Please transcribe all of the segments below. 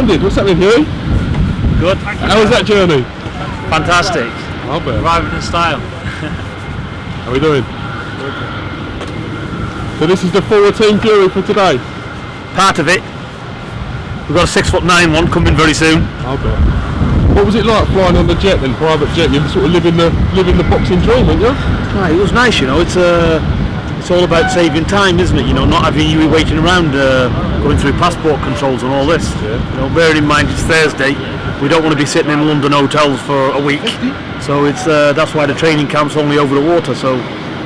landed. What's happening, Huey? Good, thank you. How was that journey? Fantastic. I bet. Arriving in style. How are we doing? So this is the forward team Fury for today? Part of it. We've got a 6'9" one coming very soon. I bet. What was it like flying on the jet then, private jet? You sort of living the boxing dream, weren't you? Right, it was nice, you know. It's all about saving time, isn't it? You know, not having you waiting around, going through passport controls and all this. Yeah. You know, bearing in mind it's Thursday, we don't want to be sitting in London hotels for a week. So it's that's why the training camp's only over the water. So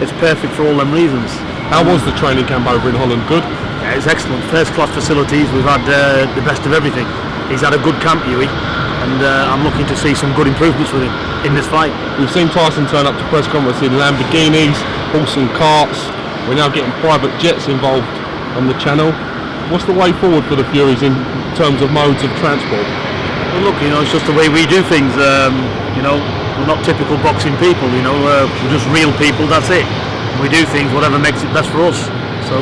it's perfect for all them reasons. How was the training camp over in Holland? Good? Yeah, it's excellent. First class facilities. We've had the best of everything. He's had a good camp, Huey, and I'm looking to see some good improvements with him in this fight. We've seen Tyson turn up to press conference in Lamborghinis, horse and carts. We're now getting private jets involved on the channel. What's the way forward for the Furies in terms of modes of transport? Well, look, you know, it's just the way we do things. You know, we're not typical boxing people. You know, we're just real people. That's it. We do things whatever makes it best for us. So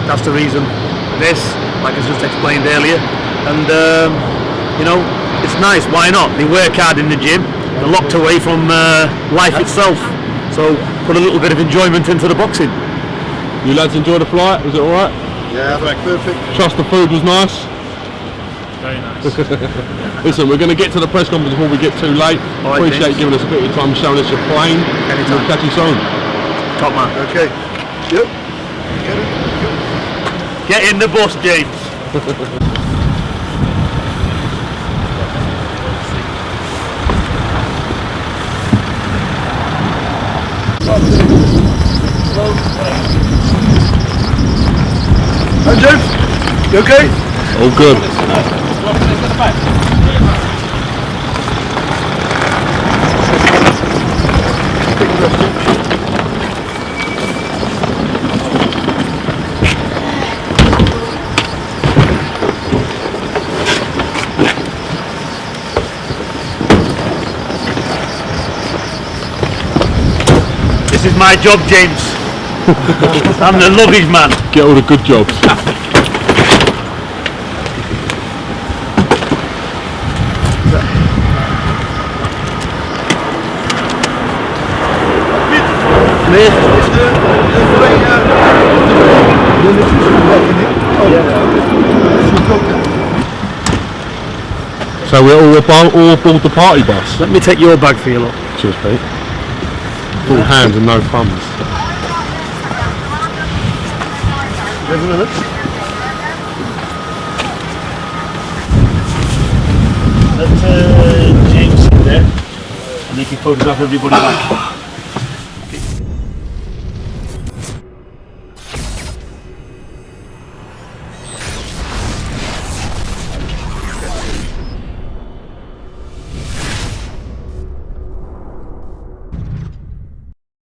that's the reason for this, like I just explained earlier. And you know, it's nice. Why not? They work hard in the gym. They're locked away from life itself. So put a little bit of enjoyment into the boxing. You lads enjoy the flight? Was it all right? Yeah, perfect. Trust the food was nice. Very nice. Listen, we're going to get to the press conference before we get too late. All right, appreciate you giving us a bit of time showing us your plane. Anytime. We'll catch you soon. Top man. Okay. Yep. Get in the bus, James. Hi, James. You okay? All good. This is my job, James. I'm the luggage man. Get all the good jobs. So we're all aboard the party bus. Let me take your bag for you, look. Cheers, Pete. Full hands and no thumbs. Let James sit there, and he can photograph everybody back.